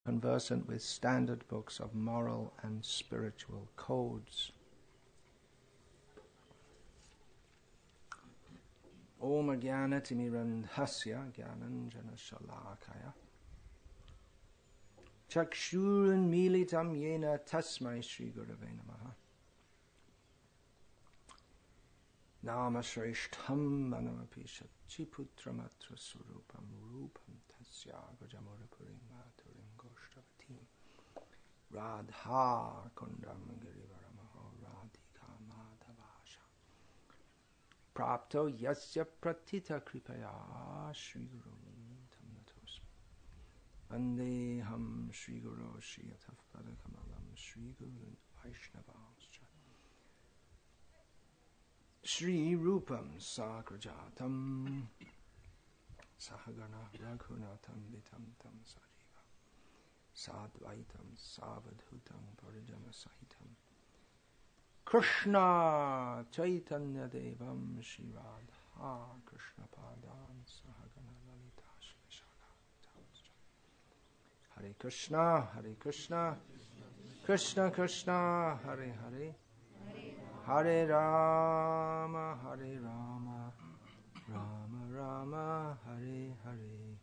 conversant with standard books of moral and spiritual codes. Om Jnanatimirandhasya Jnananjana Shalakaya Chakshurun Militam Yena Tasmai Shri Gurave Namaha Nama Shrishtham Manamapishat Chiputramatra Surupam Rupam Tasya Gajamurapurim Maturim Goshtavatim Radha Kundam Girivaramaho Radhika Madhavasha Prapto Yasya Pratita Kripaya Shri Guru Tamnatos Vandeham Shri Guru Shri Atafpada Kamalam Shri Guru Vaishnavascha Shri Rupam Sakrajatam Sahagana Raghunatam Vitam Tam Sajiva Sadvaitam Savadhutam Parijana Sahitam Krishna Chaitanya Devam Shri Radha Krishna Padan Sahagana Lalita Shri Shaka Hare Krishna Hare Krishna Krishna Krishna Hare Hare Hare Rama Hare Rama Rama Rama Hare Hare.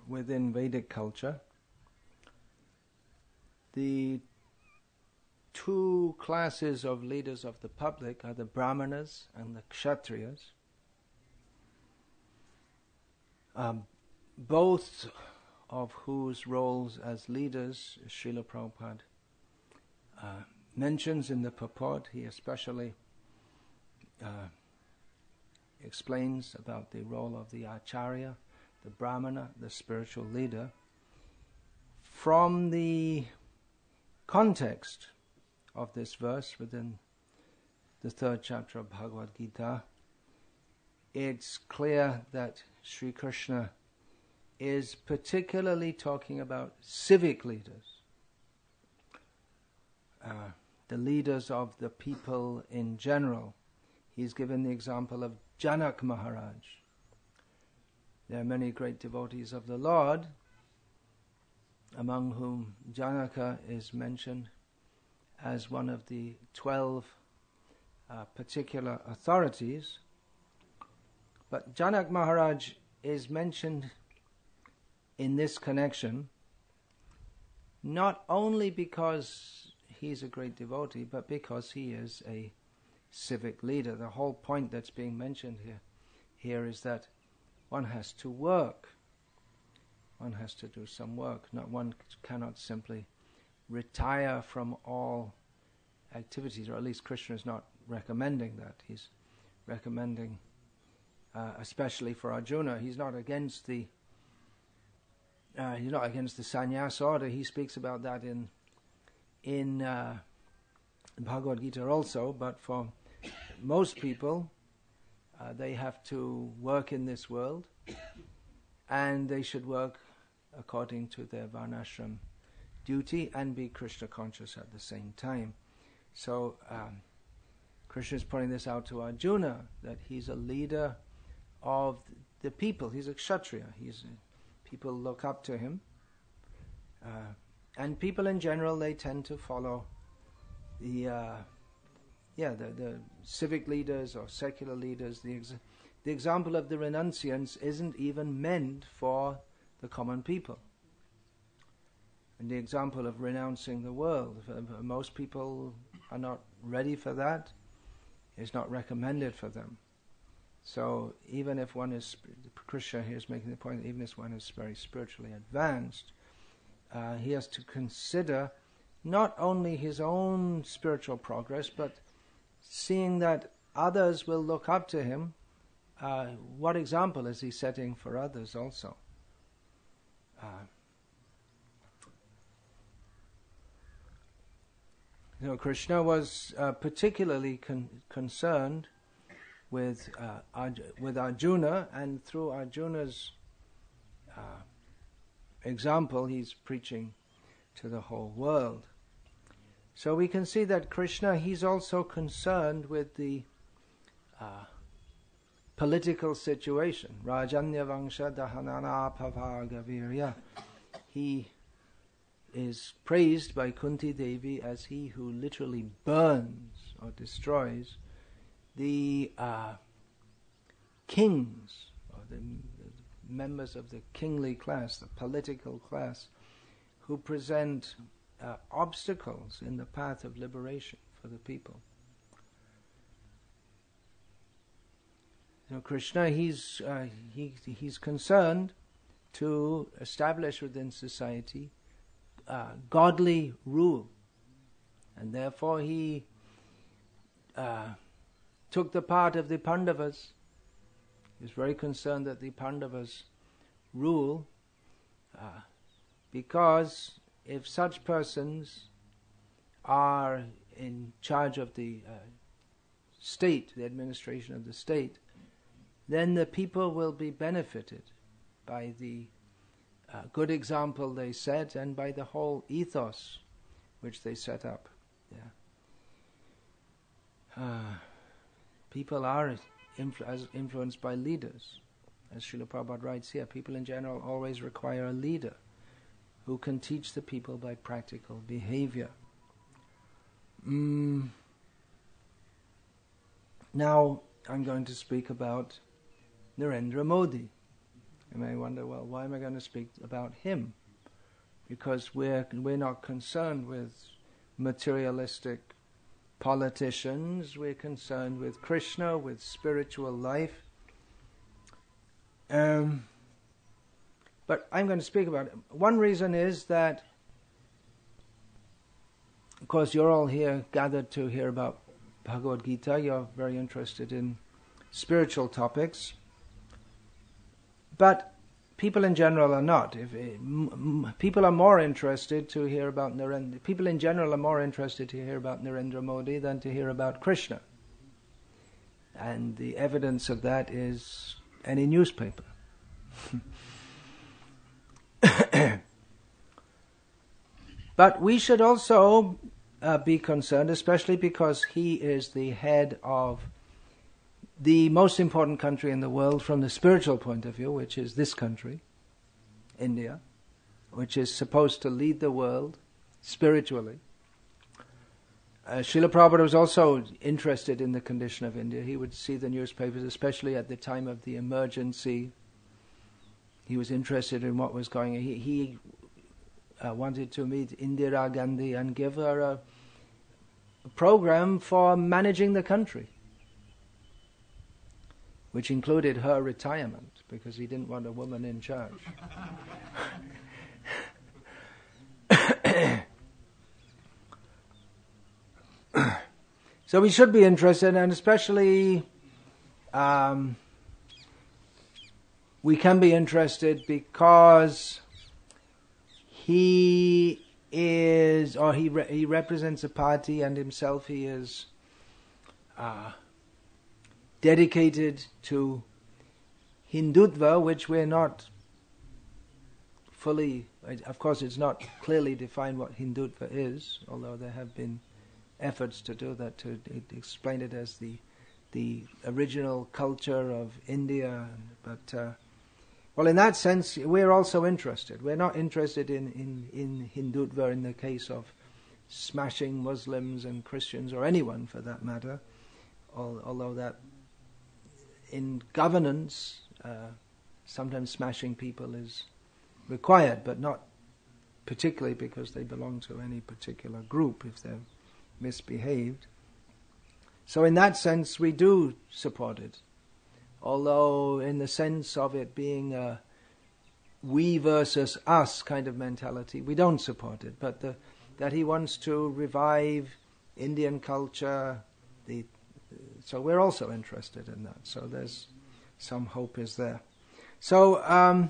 Within Vedic culture, the two classes of leaders of the public are the Brahmanas and the Kshatriyas, both of whose roles as leaders Srila Prabhupada mentions in the purport. He especially explains about the role of the Acharya, the Brahmana, the spiritual leader. From the context of this verse within the 3rd chapter of Bhagavad Gita, it's clear that Sri Krishna is particularly talking about civic leaders, the leaders of the people in general. He's given the example of Janak Maharaj. There are many great devotees of the Lord, among whom Janaka is mentioned as one of the 12 particular authorities. But Janak Maharaj is mentioned in this connection not only because he's a great devotee, but because he is a civic leader. The whole point that's being mentioned here is that one has to work. One has to do some work. One cannot simply retire from all activities, or at least Krishna is not recommending that. He's recommending, especially for Arjuna, he's not against the sannyas order. He speaks about that in Bhagavad Gita also. But for most people, they have to work in this world, and they should work according to their varnashram duty and be Krishna conscious at the same time. So Krishna is pointing this out to Arjuna, that he's a leader of the people. He's a kshatriya. People look up to him, and people in general, they tend to follow the civic leaders or secular leaders. The example of the renunciants isn't even meant for the common people. And the example of renouncing the world, most people are not ready for that. It's not recommended for them. So even if one is, Krishna here is making the point, even if one is very spiritually advanced, he has to consider not only his own spiritual progress, but seeing that others will look up to him. What example is he setting for others also? Krishna was particularly concerned with Arjuna, and through Arjuna's example, he's preaching to the whole world. So we can see that Krishna, he's also concerned with the political situation. Rajanya Vangsha Dahanana Pavagavirya. He is praised by Kunti Devi as he who literally burns or destroys the kings, or the members of the kingly class, the political class, who present obstacles in the path of liberation for the people. Krishna, he's concerned to establish within society godly rule, and therefore he took the part of the Pandavas. He was very concerned that the Pandavas rule, because if such persons are in charge of the state, the administration of the state, then the people will be benefited by the good example they set and by the whole ethos which they set up. People are influenced by leaders. As Srila Prabhupada writes here, people in general always require a leader who can teach the people by practical behavior. Now I'm going to speak about Narendra Modi. You may wonder, well, why am I going to speak about him? Because we're not concerned with materialistic politicians. We're concerned with Krishna, with spiritual life. But I'm going to speak about it. One reason is that, of course, you're all here gathered to hear about Bhagavad Gita. You're very interested in spiritual topics. But people in general are not. People are more interested to hear about Narendra. People in general are more interested to hear about Narendra Modi than to hear about Krishna. And the evidence of that is any newspaper. But we should also be concerned, especially because he is the head of the most important country in the world from the spiritual point of view, which is this country, India, which is supposed to lead the world spiritually. Srila Prabhupada was also interested in the condition of India. He would see the newspapers, especially at the time of the emergency. He was interested in what was going on. He wanted to meet Indira Gandhi and give her a program for managing the country, which included her retirement, because he didn't want a woman in charge. So we should be interested, and especially we can be interested because he is, or he represents a party, and himself he is dedicated to Hindutva, which we're not fully, of course it's not clearly defined what Hindutva is, although there have been efforts to do that, to explain it as the original culture of India. But well, in that sense, we're also interested. We're not interested in Hindutva in the case of smashing Muslims and Christians, or anyone for that matter, although that in governance, sometimes smashing people is required, but not particularly because they belong to any particular group if they're misbehaved. So in that sense, we do support it. Although in the sense of it being a we versus us kind of mentality, we don't support it. But that he wants to revive Indian culture, so we're also interested in that. So there's some hope is there. So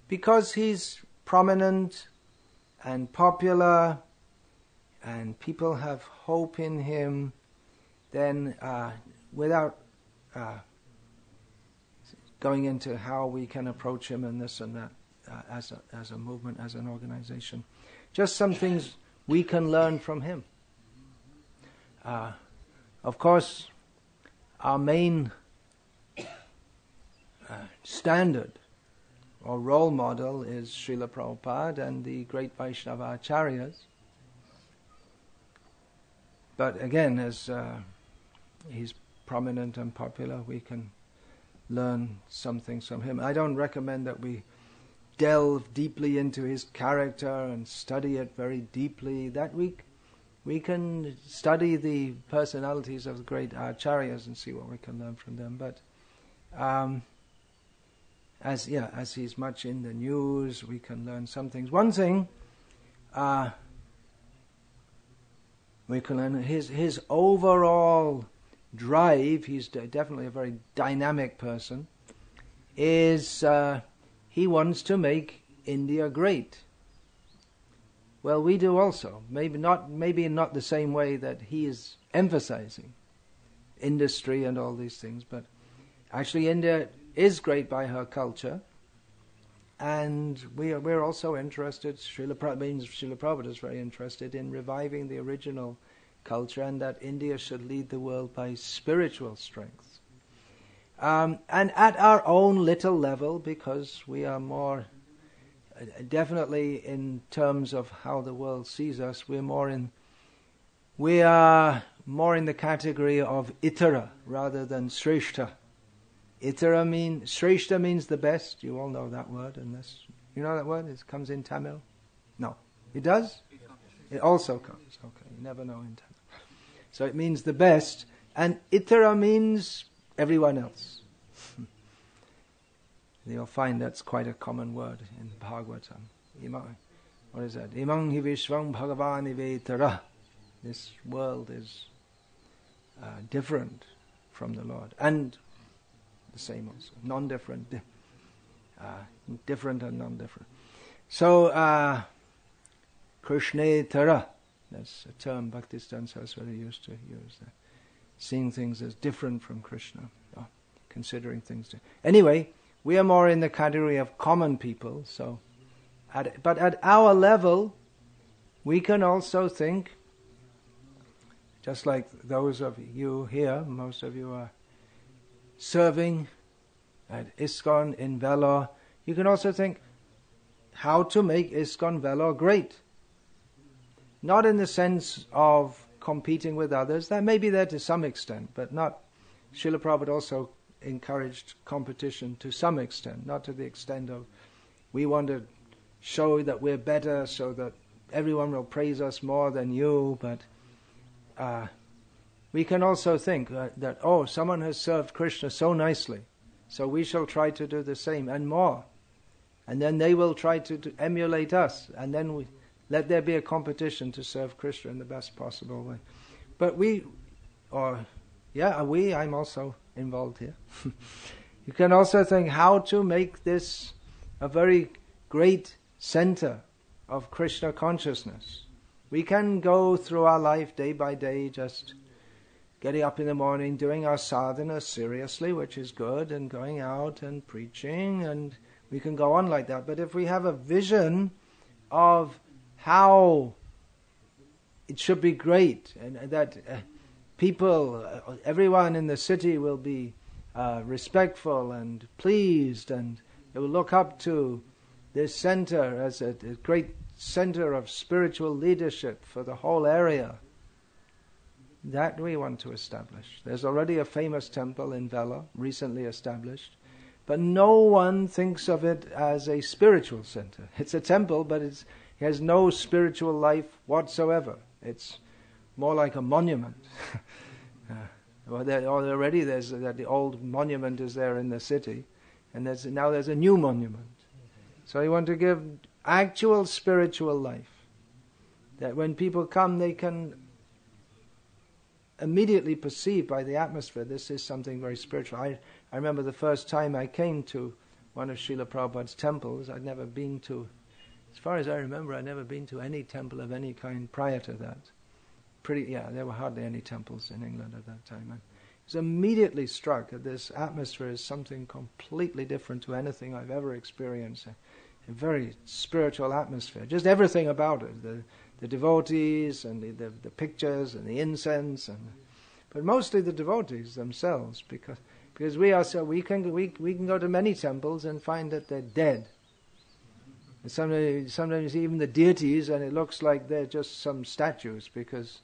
because he's prominent and popular and people have hope in him, then without going into how we can approach him and this and that as a movement, as an organization. Just some things we can learn from him. Of course, our main standard or role model is Srila Prabhupada and the great Vaishnava Acharyas. But again, as he's prominent and popular, we can learn some things from him. I don't recommend that we delve deeply into his character and study it very deeply. That we can study the personalities of the great acharyas and see what we can learn from them. But as he's much in the news, we can learn some things. One thing we can learn his overall drive. He's definitely a very dynamic person. Is he wants to make India great. Well, we do also. Maybe not the same way that he is emphasizing industry and all these things, but actually India is great by her culture, and we're also interested. Srila Prabhupada is very interested in reviving the original culture, and that India should lead the world by spiritual strength. And at our own little level, because we are more, definitely in terms of how the world sees us, we are more in the category of itara rather than shreshta. Shreshta means the best. You all know that word, unless you know that word. It comes in Tamil. No, it does. It also comes. Okay, you never know in Tamil. So it means the best, and itara means everyone else. You'll find that's quite a common word in Bhagavatam. What is that? Imang hi vishvang bhagavani vetara. This world is different from the Lord, and the same also, non-different, different and non-different. So Krishnetara, that's a term Bhaktisiddhanta Saraswati used to use. Seeing things as different from Krishna, considering things. Anyway, we are more in the category of common people. So, but at our level, we can also think, just like those of you here, most of you are serving at ISKCON in Vellore. You can also think how to make ISKCON Vellore great. Not in the sense of competing with others. That may be there to some extent, but not. Srila Prabhupada also encouraged competition to some extent, not to the extent of we want to show that we're better so that everyone will praise us more than you, but we can also think that, someone has served Krishna so nicely, so we shall try to do the same and more. And then they will try to emulate us, and then let there be a competition to serve Krishna in the best possible way. But I'm also involved here. You can also think how to make this a very great center of Krishna consciousness. We can go through our life day by day, just getting up in the morning, doing our sadhana seriously, which is good, and going out and preaching, and we can go on like that. But if we have a vision of how it should be great, and that people, everyone in the city will be respectful and pleased, and they will look up to this center as a great center of spiritual leadership for the whole area. That we want to establish. There's already a famous temple in Vellore, recently established, but no one thinks of it as a spiritual center. It's a temple, but it has no spiritual life whatsoever. It's more like a monument. Already the old monument is there in the city, and now there's a new monument. So you want to give actual spiritual life, that when people come they can immediately perceive by the atmosphere this is something very spiritual. I remember the first time I came to one of Srila Prabhupada's temples. I'd never been to, as far as I remember, I'd never been to any temple of any kind prior to that. There were hardly any temples in England at that time. And it was immediately struck that this atmosphere is something completely different to anything I've ever experienced. A very spiritual atmosphere. Just everything about it. The devotees and the pictures and the incense, but mostly the devotees themselves, because we can go to many temples and find that they're dead. And sometimes even the deities, and it looks like they're just some statues, because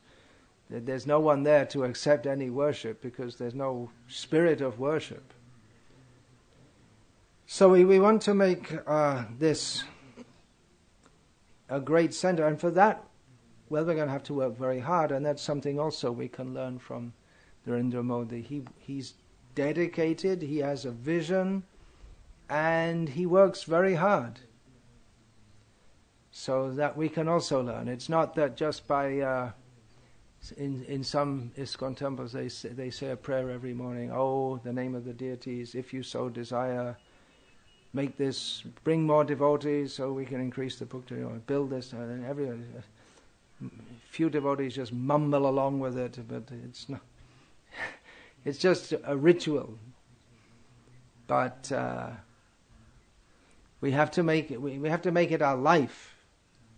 there's no one there to accept any worship, because there's no spirit of worship. So we want to make this a great center, and for that, well, we're going to have to work very hard, and that's something also we can learn from Narendra Modi. He's dedicated, he has a vision, and he works very hard. So that we can also learn. It's not that just by, in some ISKCON temples they say a prayer every morning, oh, the name of the deities, if you so desire, make this, bring more devotees so we can increase the bhakti, or build this, and few devotees just mumble along with it, but it's not. It's just a ritual. But we have to make it. We have to make it our life.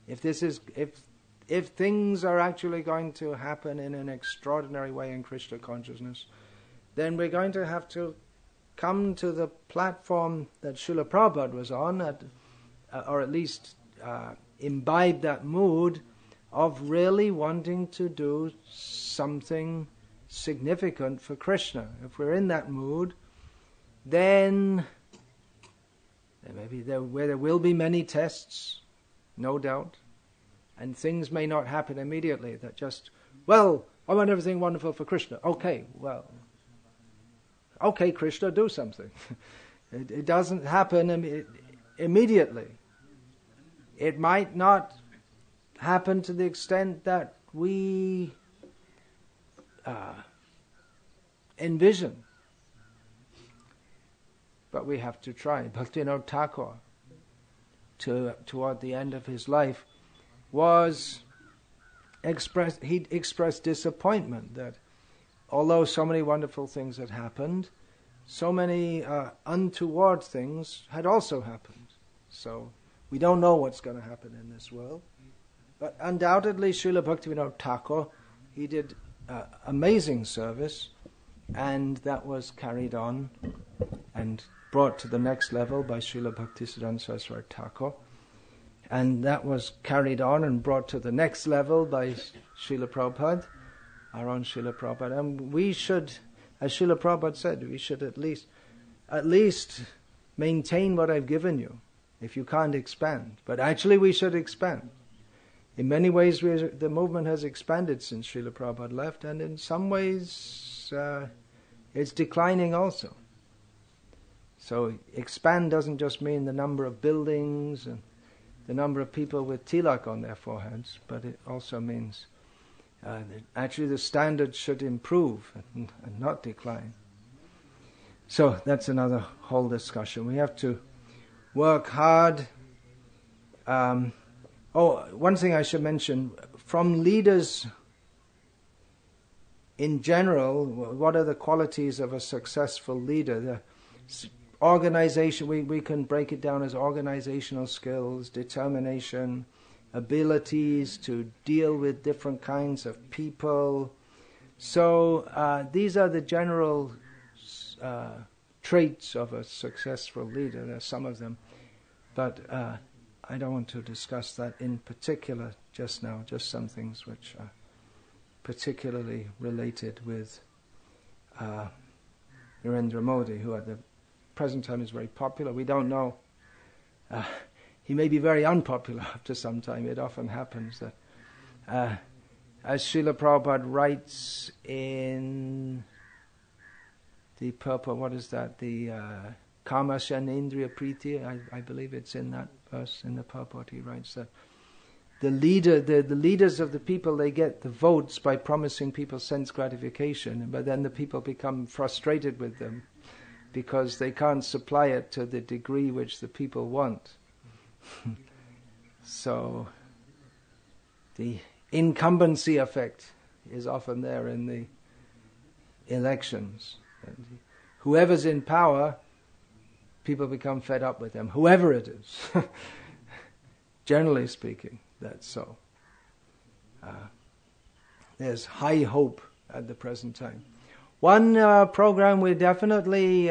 If things are actually going to happen in an extraordinary way in Krishna consciousness, then we're going to have to come to the platform that Srila Prabhupada was on, or at least imbibe that mood of really wanting to do something significant for Krishna. If we're in that mood, then maybe there will be many tests, no doubt, and things may not happen immediately. That just, well, I want everything wonderful for Krishna. Okay, Krishna, do something. It doesn't happen immediately. It might not happen to the extent that we envision. But we have to try. Bhaktivinoda Thakur, toward the end of his life, he expressed disappointment that although so many wonderful things had happened, so many untoward things had also happened. So we don't know what's going to happen in this world. But undoubtedly, Srila Bhaktivinoda Thakur, he did amazing service, and that was carried on and brought to the next level by Srila Bhaktisiddhanta Saraswati Thakur. And that was carried on and brought to the next level by Srila Prabhupada, our own Srila Prabhupada. And we should, as Srila Prabhupada said, we should at least maintain what I've given you, if you can't expand. But actually we should expand. In many ways the movement has expanded since Srila Prabhupada left, and in some ways it's declining also. So expand doesn't just mean the number of buildings and the number of people with tilak on their foreheads, but it also means actually the standards should improve and not decline. So that's another whole discussion. We have to work hard. One thing I should mention, from leaders in general, what are the qualities of a successful leader? The organization, we can break it down as organizational skills, determination, abilities to deal with different kinds of people. So these are the general traits of a successful leader. There are some of them, but I don't want to discuss that in particular just now, just some things which are particularly related with Narendra Modi, who at the present time is very popular. We don't know. He may be very unpopular after some time. It often happens that, as Srila Prabhupada writes in the purport, what is that? The Kamasya and Indriya Priti, I believe it's in that verse, in the purport he writes that the leaders of the people, they get the votes by promising people sense gratification, but then the people become frustrated with them because they can't supply it to the degree which the people want. So the incumbency effect is often there in elections. And whoever's in power, people become fed up with them, whoever it is. Generally speaking, that's so. There's high hope at the present time. One program we definitely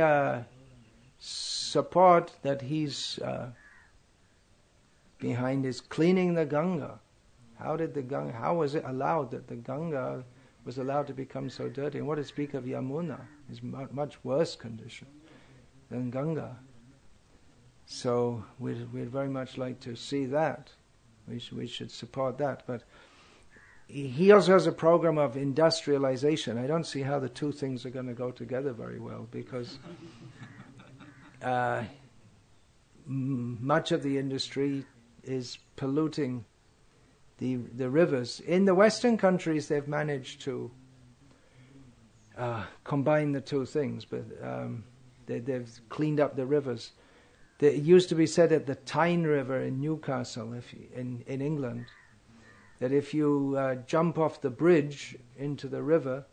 support that he's behind is cleaning the Ganga. How was it allowed that the Ganga was allowed to become so dirty? And what to speak of Yamuna? Is much worse condition than Ganga. So we'd very much like to see that. We should support that. But he also has a program of industrialization. I don't see how the two things are going to go together very well, because much of the industry is polluting the rivers. In the Western countries, they've managed to combine the two things, but they've cleaned up the rivers. It used to be said at the Tyne River in Newcastle, in England, that if you jump off the bridge into the river,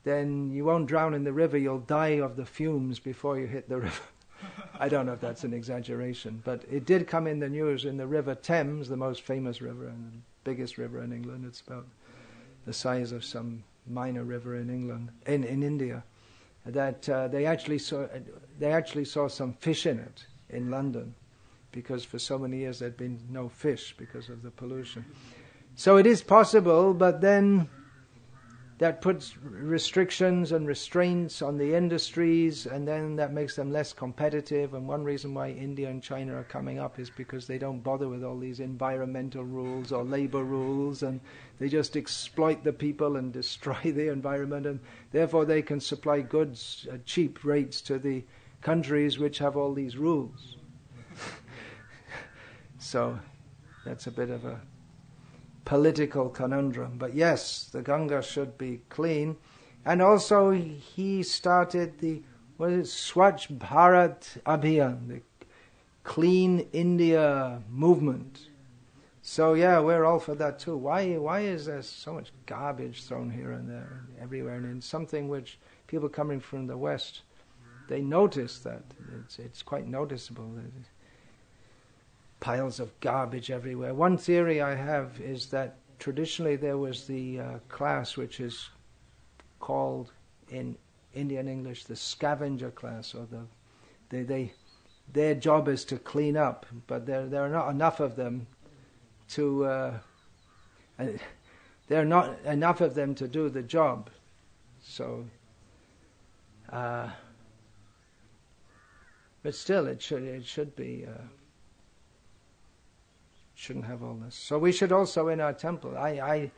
then you won't drown in the river, you'll die of the fumes before you hit the river. I don't know if that's an exaggeration, but it did come in the news in the River Thames, the most famous river and the biggest river in England. It's about the size of some minor river in England, in India. That they actually saw some fish in it in London, because for so many years there'd been no fish because of the pollution. So it is possible, but then that puts restrictions and restraints on the industries, and then that makes them less competitive. And one reason why India and China are coming up is because they don't bother with all these environmental rules or labor rules, and they just exploit the people and destroy the environment, and therefore they can supply goods at cheap rates to the countries which have all these rules. So that's a bit of a political conundrum. But yes, the Ganga should be clean. And also he started the Swachh Bharat Abhiyan, the Clean India movement. So yeah, we're all for that too. Why is there so much garbage thrown here and there, everywhere, and in something which people coming from the West, they notice that. It's quite noticeable. Piles of garbage everywhere. One theory I have is that traditionally there was the class which is called in Indian English the scavenger class, or their job is to clean up, but there are not enough of them to do the job. So, but still, it should be. Shouldn't have all this. So we should also in our temple. I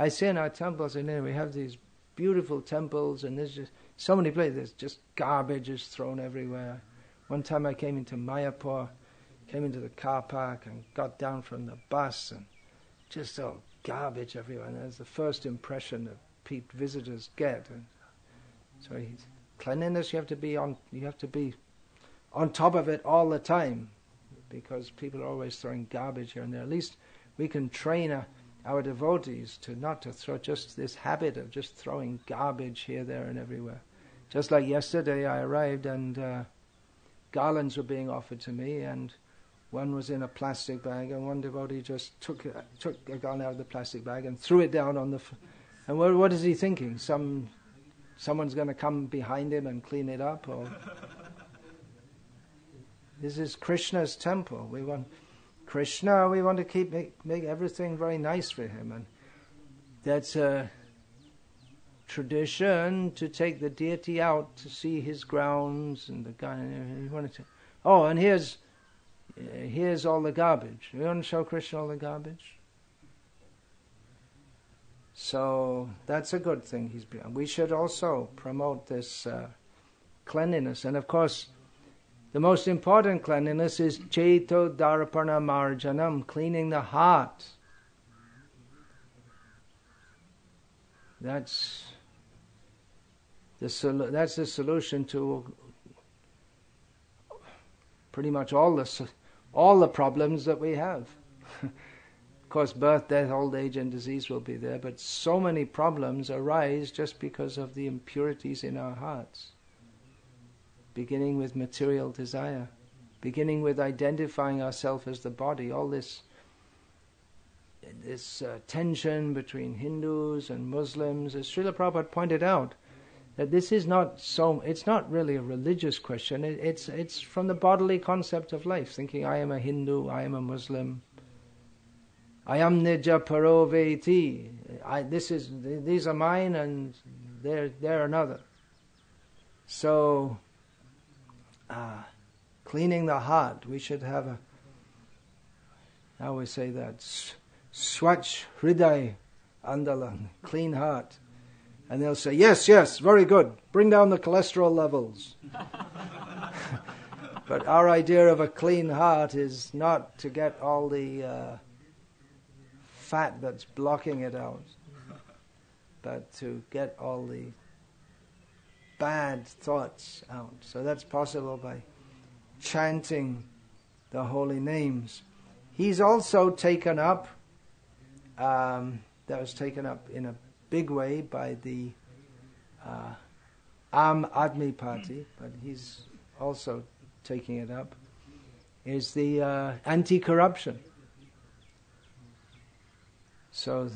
see in our temples in India we have these beautiful temples, and there's just so many places. There's just garbage is thrown everywhere. One time I came into Mayapur, came into the car park and got down from the bus, and just all garbage everywhere. And that's the first impression that visitors get. And so cleanliness, you have to be on top of it all the time, because people are always throwing garbage here and there. At least we can train our devotees to not to throw just this habit of just throwing garbage here, there, and everywhere. Just like yesterday, I arrived and garlands were being offered to me, and one was in a plastic bag, and one devotee just took a garland out of the plastic bag and threw it down on the. And what is he thinking? Someone's going to come behind him and clean it up, or? This is Krishna's temple. We want Krishna. We want to make everything very nice for him, and that's a tradition to take the deity out to see his grounds and the guy. And here's all the garbage. We want to show Krishna all the garbage. So that's a good thing. We should also promote this cleanliness, and of course, the most important cleanliness is Cheto Darpana Marjanam, cleaning the heart. That's the solution to pretty much all the problems that we have. course, birth, death, old age and disease will be there, but so many problems arise just because of the impurities in our hearts. Beginning with material desire, beginning with identifying ourselves as the body, all this tension between Hindus and Muslims, as Srila Prabhupada pointed out, that this is it's not really a religious question, it's from the bodily concept of life, thinking I am a Hindu, I am a Muslim, I am nija paro veti, these are mine and they're another. So, cleaning the heart, we should have I always say that, Swach Hriday Andalan, clean heart. And they'll say, yes, very good, bring down the cholesterol levels. But our idea of a clean heart is not to get all the fat that's blocking it out, but to get all the bad thoughts out. So that's possible by chanting the holy names. He's also taken up, that was taken up in a big way by the Aam Admi Party, but he's also taking it up, is the anti-corruption. So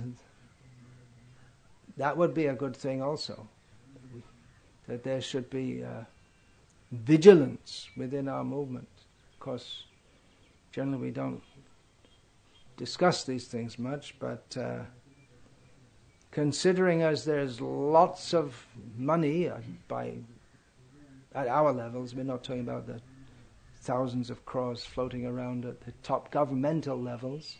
that would be a good thing also, that there should be vigilance within our movement. Of course, generally we don't discuss these things much, but considering as there's lots of money at our levels, we're not talking about the thousands of crores floating around at the top governmental levels,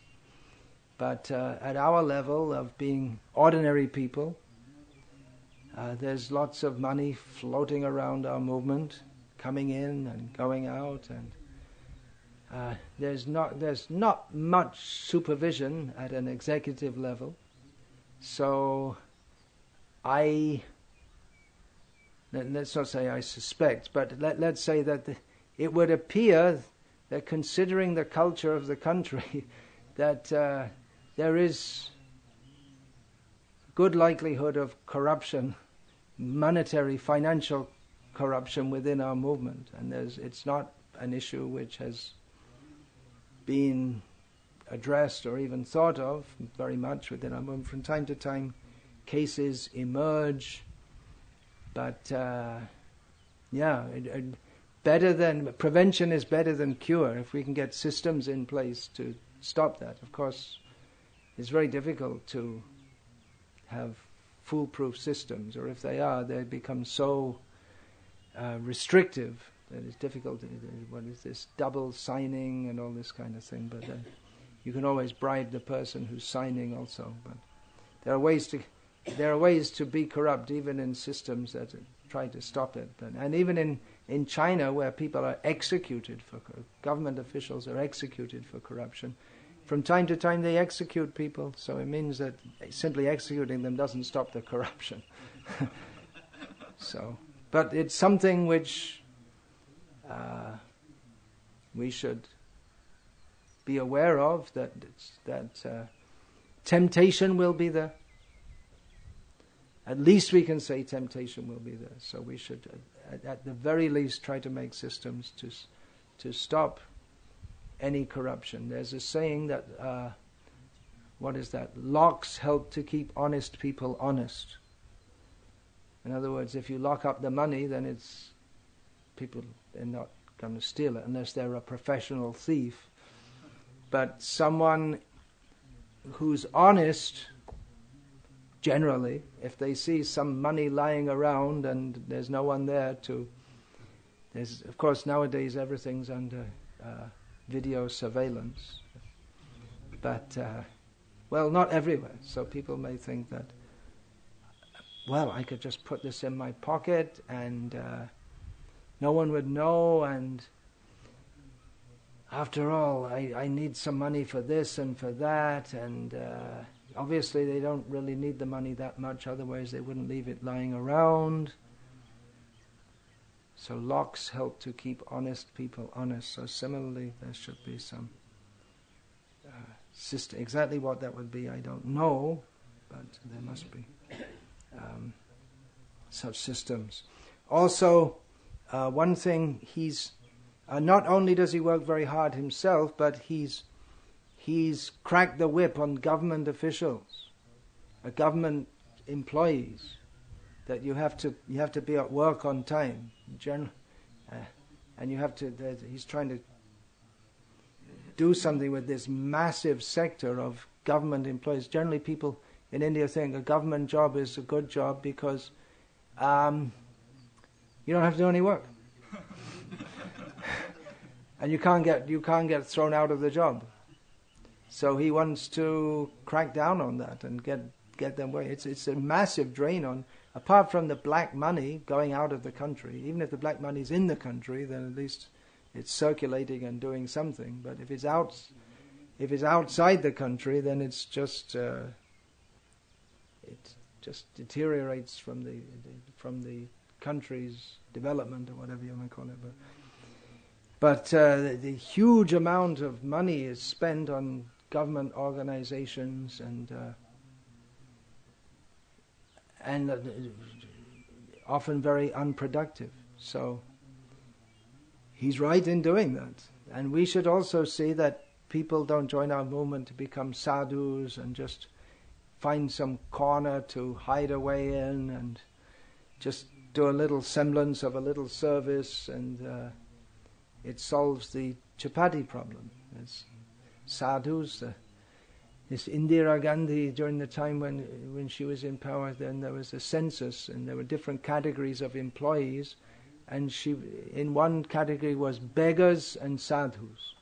but at our level of being ordinary people, there's lots of money floating around our movement, coming in and going out, and there's not much supervision at an executive level. So let's not say I suspect, but let's say that it would appear that, considering the culture of the country, that there is good likelihood of corruption, monetary, financial corruption within our movement, and it's not an issue which has been addressed or even thought of very much within our movement. From time to time, cases emerge, but prevention is better than cure. If we can get systems in place to stop that. Of course, it's very difficult to have foolproof systems, or if they are, they become so restrictive that it's difficult. What is this double signing and all this kind of thing? But you can always bribe the person who's signing also. But there are ways to be corrupt even in systems that try to stop it. And even in China, where people are executed for government officials are executed for corruption, from time to time they execute people. So it means that simply executing them doesn't stop the corruption. But it's something which we should be aware of, that temptation will be there. At least we can say temptation will be there. So we should, at the very least, try to make systems to stop any corruption. There's a saying that, what is that? Locks help to keep honest people honest. In other words, if you lock up the money, then people are not going to steal it unless they're a professional thief. But someone who's honest, generally, if they see some money lying around and there's no one there of course nowadays everything's under video surveillance. But, not everywhere. So people may think that, I could just put this in my pocket and no one would know, and after all, I need some money for this and for that, and obviously they don't really need the money that much, otherwise they wouldn't leave it lying around. So locks help to keep honest people honest. So similarly, there should be some system. Exactly what that would be, I don't know, but there must be such systems. Also, one thing, he's not only does he work very hard himself, but he's cracked the whip on government officials, government employees, that you have to be at work on time, and you have to. He's trying to do something with this massive sector of government employees. Generally, people in India think a government job is a good job because you don't have to do any work, and you can't get thrown out of the job. So he wants to crack down on that and get them away. It's a massive drain on. Apart from the black money going out of the country, even if the black money's in the country, then at least it's circulating and doing something. But if it's outside the country, then it's just it just deteriorates from the country's development or whatever you want to call it. But the huge amount of money is spent on government organizations and often very unproductive. So he's right in doing that. And we should also see that people don't join our movement to become sadhus and just find some corner to hide away in and just do a little semblance of a little service and it solves the chapati problem. There's sadhus. This Indira Gandhi, during the time when she was in power, then there was a census and there were different categories of employees, and she, in one category was beggars and sadhus.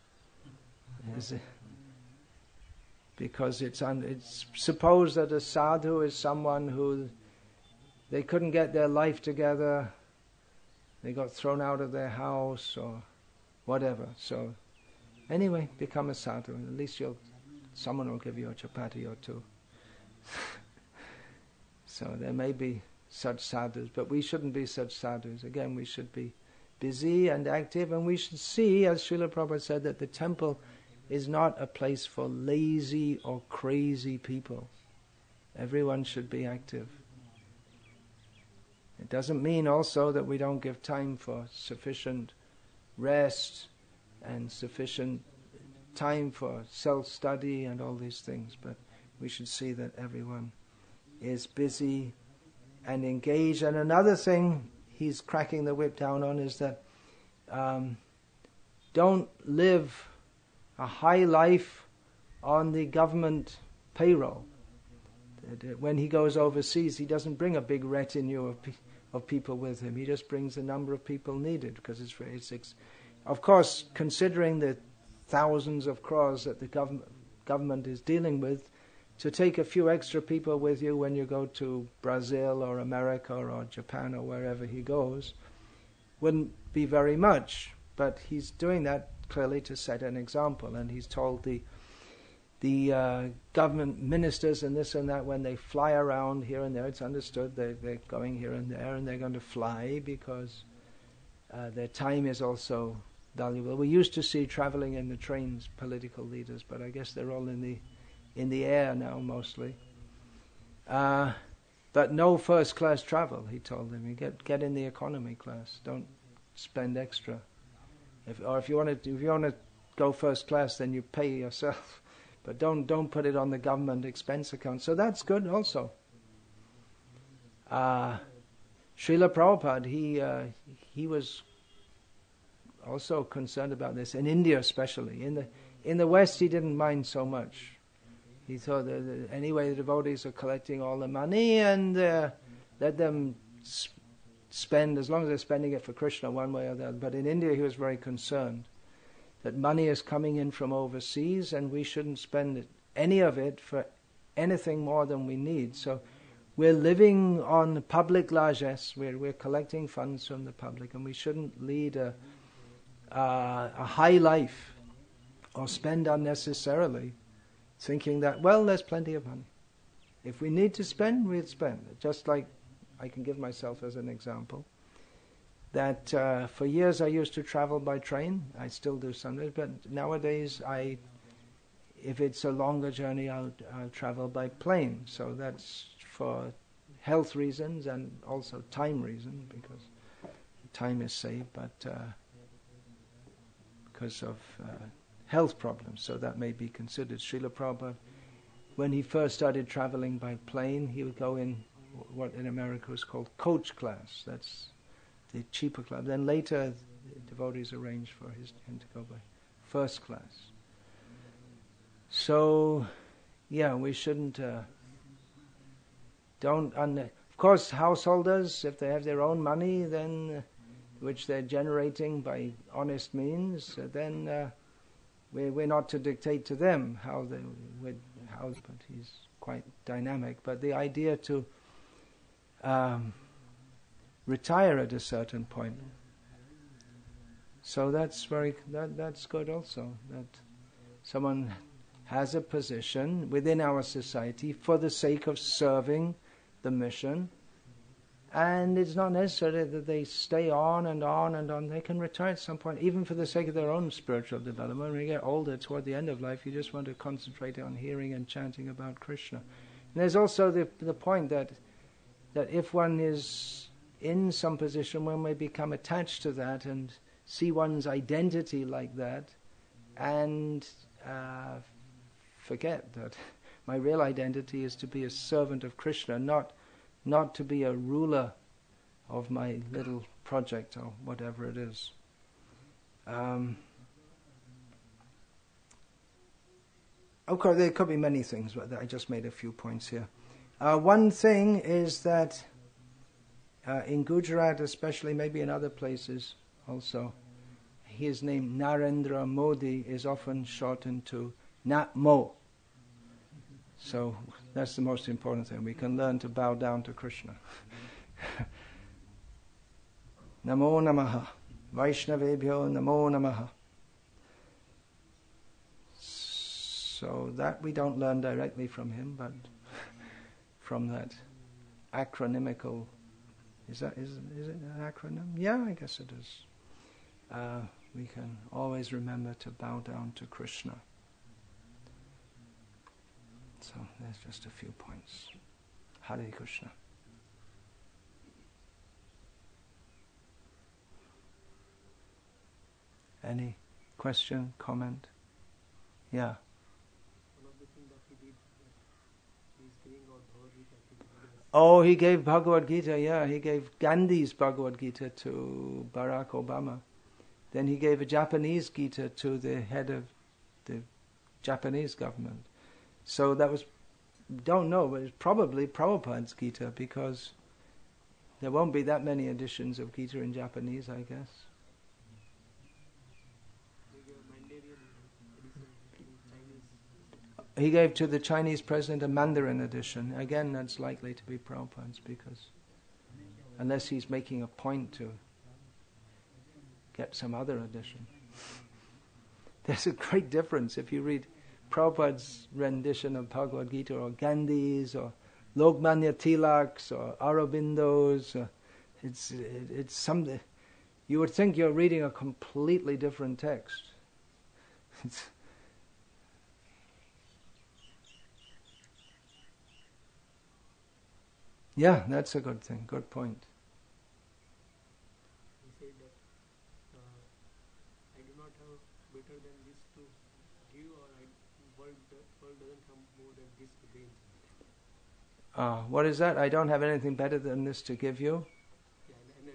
Because it's supposed that a sadhu is someone who they couldn't get their life together, they got thrown out of their house or whatever. So anyway, become a sadhu, and at least someone will give you a chapati or two. So there may be such sadhus, but we shouldn't be such sadhus. Again, we should be busy and active, and we should see, as Srila Prabhupada said, that the temple is not a place for lazy or crazy people. Everyone should be active. It doesn't mean also that we don't give time for sufficient rest and sufficient time for self-study and all these things, but we should see that everyone is busy and engaged. And another thing he's cracking the whip down on is that don't live a high life on the government payroll. When he goes overseas, he doesn't bring a big retinue of people with him. He just brings the number of people needed, because it's of course, considering the thousands of crores that the government is dealing with, to take a few extra people with you when you go to Brazil or America or Japan or wherever he goes wouldn't be very much. But he's doing that clearly to set an example, and he's told the government ministers and this and that, when they fly around here and there, it's understood they're going here and there, and they're going to fly because their time is also valuable. We used to see traveling in the trains political leaders, but I guess they're all in the air now mostly. But no first class travel, he told them. You get in the economy class. Don't spend extra. If you want to go first class, then you pay yourself. But don't put it on the government expense account. So that's good also. Srila Prabhupada, he was also concerned about this, in India especially. In the West he didn't mind so much. He thought that anyway the devotees are collecting all the money, and let them spend, as long as they're spending it for Krishna one way or the other. But in India he was very concerned that money is coming in from overseas and we shouldn't spend any of it for anything more than we need. So we're living on public largesse, we're collecting funds from the public, and we shouldn't lead a high life or spend unnecessarily, thinking that, well, there's plenty of money. If we need to spend, we'll spend. Just like I can give myself as an example, that for years I used to travel by train. I still do sometimes, but nowadays if it's a longer journey, I'll travel by plane. So that's for health reasons and also time reasons, because time is saved, but because of health problems. So that may be considered. Srila Prabhupada, when he first started traveling by plane, he would go in what in America was called coach class. That's the cheaper class. Then later, devotees arranged for him to go by first class. So, yeah, we shouldn't. Of course, householders, if they have their own money, then which they're generating by honest means, then we're not to dictate to them how. But he's quite dynamic. But the idea to retire at a certain point. So that's that's good also, that someone has a position within our society for the sake of serving the mission, and it's not necessary that they stay on and on and on. They can retire at some point, even for the sake of their own spiritual development. When you get older, toward the end of life, you just want to concentrate on hearing and chanting about Krishna. And there's also the point that if one is in some position, one may become attached to that and see one's identity like that, and forget that my real identity is to be a servant of Krishna, not to be a ruler of my little project or whatever it is. Of course, there could be many things, but I just made a few points here. One thing is that in Gujarat, especially, maybe in other places also, his name Narendra Modi is often shortened to Namo. So that's the most important thing. We can learn to bow down to Krishna. Namo Namaha. Vaishnavebhyo Namo Namaha. So that we don't learn directly from him, but from that acronymical. Is it an acronym? Yeah, I guess it is. We can always remember to bow down to Krishna. So there's just a few points. Hare Krishna. Any question, comment? Yeah. One of the things that he did, he's giving out Bhagavad Gita. Oh, he gave Bhagavad Gita, yeah. He gave Gandhi's Bhagavad Gita to Barack Obama. Then he gave a Japanese Gita to the head of the Japanese government. So that was, don't know, but it's probably Prabhupada's Gita, because there won't be that many editions of Gita in Japanese, I guess. He gave to the Chinese president a Mandarin edition. Again, that's likely to be Prabhupada's, because unless he's making a point to get some other edition. There's a great difference if you read Prabhupada's rendition of Bhagavad Gita, or Gandhi's, or Lokmanya Tilak's, or Aurobindo's. It's something. You would think you're reading a completely different text. Yeah, that's a good thing. Good point. He said that I do not have better than this to give, or world doesn't have more than this to gain. What is that? I don't have anything better than this to give you? Yeah, and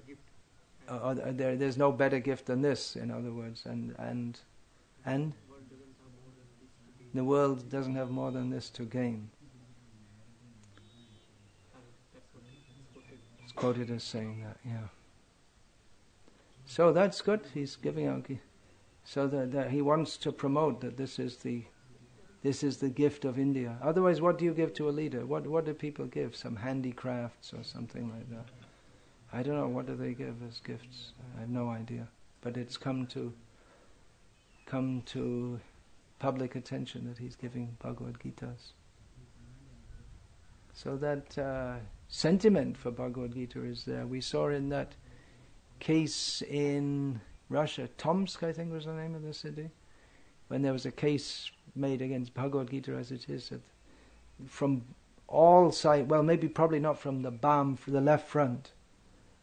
a gift. There's no better gift than this, in other words. And The world doesn't have more than this to the world doesn't have more than this to gain. gain. That's what It's quoted as saying that, yeah. So that's good. He's giving out, so that he wants to promote that this is the gift of India. Otherwise, what do you give to a leader? What do people give? Some handicrafts or something like that. I don't know. What do they give as gifts? I have no idea. But it's come to public attention that he's giving Bhagavad Gitas. So that sentiment for Bhagavad Gita is there. We saw in that case in Russia, Tomsk, I think was the name of the city, when there was a case made against Bhagavad Gita as it is, that from all sides, well, probably not from the BAM, for the left front,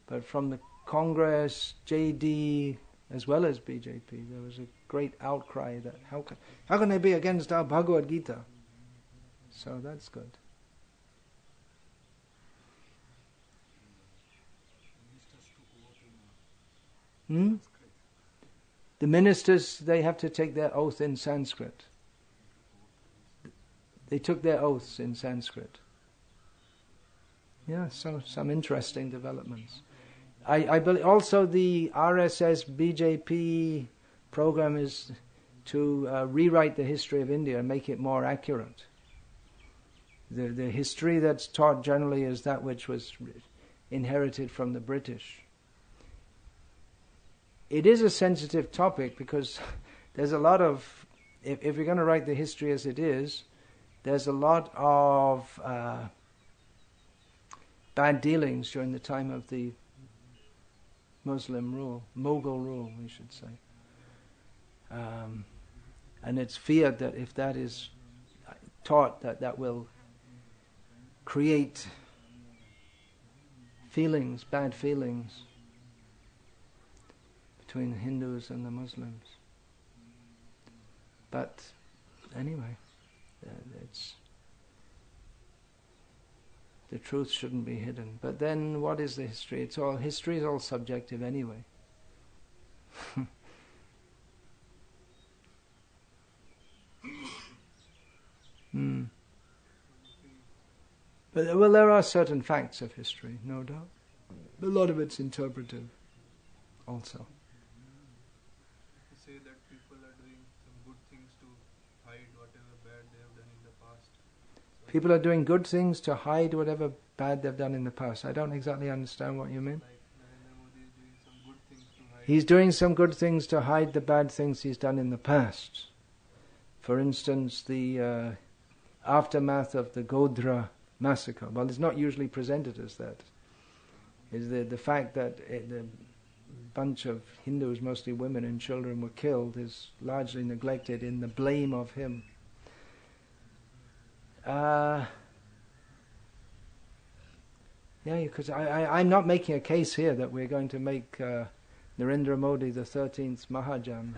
but from the Congress, JD, as well as BJP, there was a great outcry that how can they be against our Bhagavad Gita? So that's good. The ministers, they have to take their oath in Sanskrit. They took their oaths in Sanskrit. Yeah, so some interesting developments. I believe also the RSS BJP program is to rewrite the history of India and make it more accurate. The history that's taught generally is that which was inherited from the British. It is a sensitive topic because there's a lot of, if you're going to write the history as it is, there's a lot of bad dealings during the time of the Muslim rule, Mughal rule, we should say. And it's feared that if that is taught, that will create feelings, bad feelings, between the Hindus and the Muslims. But anyway, the truth shouldn't be hidden. But then, what is the history? History is all subjective anyway. But well, there are certain facts of history, no doubt. But a lot of it's interpretive, also. You say that people are doing some good things to hide whatever bad they have done in the past. So people are doing good things to hide whatever bad they've done in the past. I don't exactly understand what you mean. Like Narendra Modi is doing some good things to hide. He's doing some good things to hide the bad things he's done in the past. For instance, the aftermath of the Godhra massacre. Well, it's not usually presented as that. Is the fact that the bunch of Hindus, mostly women and children, were killed is largely neglected in the blame of him. Yeah, because I'm not making a case here that we're going to make Narendra Modi the 13th Mahajan.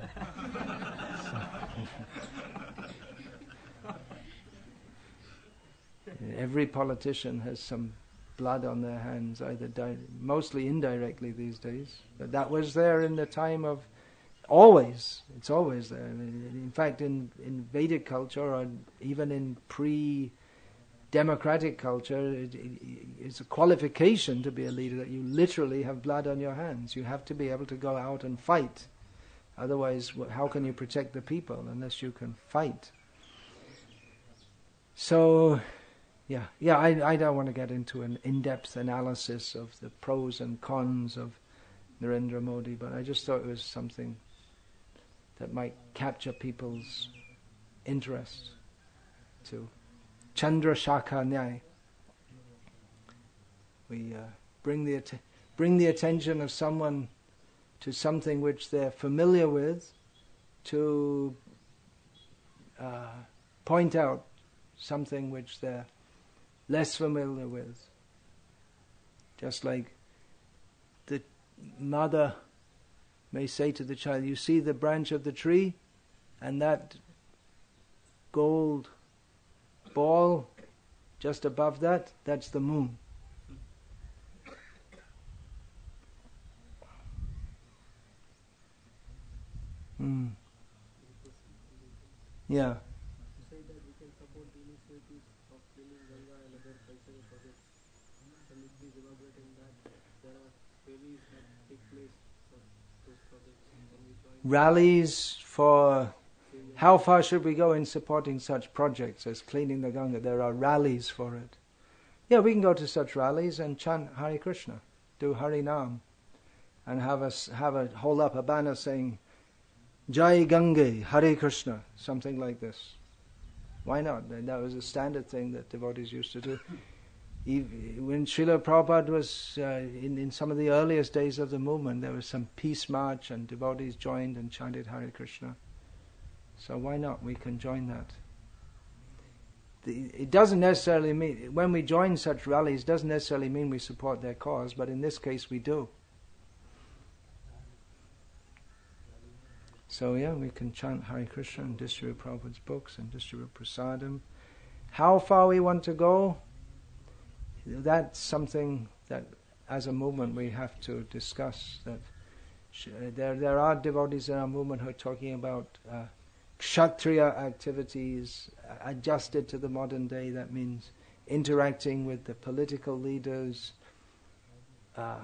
Every politician has some blood on their hands, either mostly indirectly these days. But that was there in the time of always. It's always there. In fact, in Vedic culture, or even in pre-democratic culture, it's a qualification to be a leader that you literally have blood on your hands. You have to be able to go out and fight. Otherwise, how can you protect the people unless you can fight? So, yeah. I don't want to get into an in-depth analysis of the pros and cons of Narendra Modi, but I just thought it was something that might capture people's interest to Chandra Shakha Nyay. We bring the attention of someone to something which they're familiar with, to point out something which they're less familiar with. Just like the mother may say to the child, you see the branch of the tree and that gold ball just above that, that's the moon. Yeah. Say that we can support the initiatives of cleaning Ganga and other cultural projects. Can you please elaborate on that? There are rallies that take place for those projects. Can we join? Rallies for... How far should we go in supporting such projects as cleaning the Ganga? There are rallies for it. Yeah, we can go to such rallies and chant Hare Krishna, do Hari Nam, and hold up a banner saying Jai Gange, Hare Krishna, something like this. Why not? That was a standard thing that devotees used to do. When Srila Prabhupada was in some of the earliest days of the movement, there was some peace march and devotees joined and chanted Hare Krishna. So why not? We can join that. It doesn't necessarily mean, when we join such rallies, doesn't necessarily mean we support their cause, but in this case we do. So yeah, we can chant Hare Krishna and distribute Prabhupada's books and distribute prasadam. How far we want to go, that's something that as a movement we have to discuss. That there are devotees in our movement who are talking about kshatriya activities adjusted to the modern day. That means interacting with the political leaders. So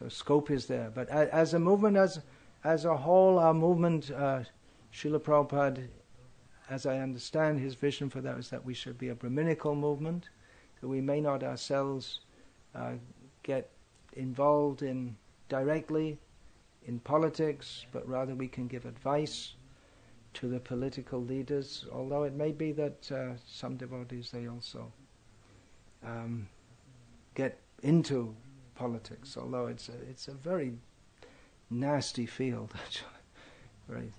scope is there. But as a movement, as a whole, our movement, Srila Prabhupada, as I understand his vision for that, is that we should be a Brahminical movement, that we may not ourselves get involved directly in politics, but rather we can give advice to the political leaders, although it may be that some devotees, they also get into politics, although it's a very nasty field, actually. Right.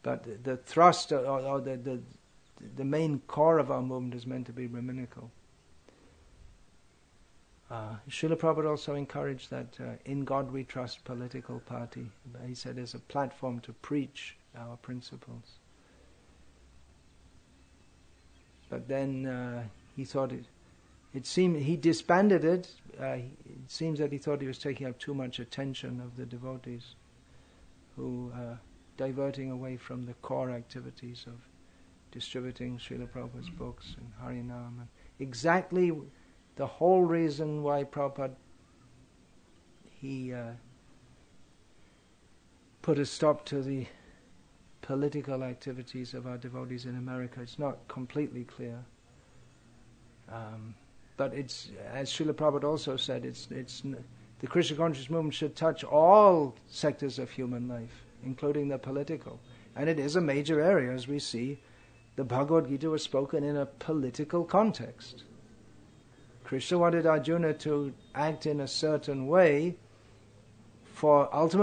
But the thrust or the main core of our movement is meant to be Brahminical. Srila Prabhupada also encouraged that in God we trust political party. He said it's a platform to preach our principles. But then he thought it seemed he disbanded it. It seems that he thought he was taking up too much attention of the devotees, who diverting away from the core activities of distributing Srila Prabhupada's books and Harinam. Exactly the whole reason why Prabhupada he put a stop to the political activities of our devotees in America. It's not completely clear. But it's, as Srila Prabhupada also said, it's the Krishna conscious movement should touch all sectors of human life, including the political. And it is a major area, as we see. The Bhagavad Gita was spoken in a political context. Krishna wanted Arjuna to act in a certain way for ultimately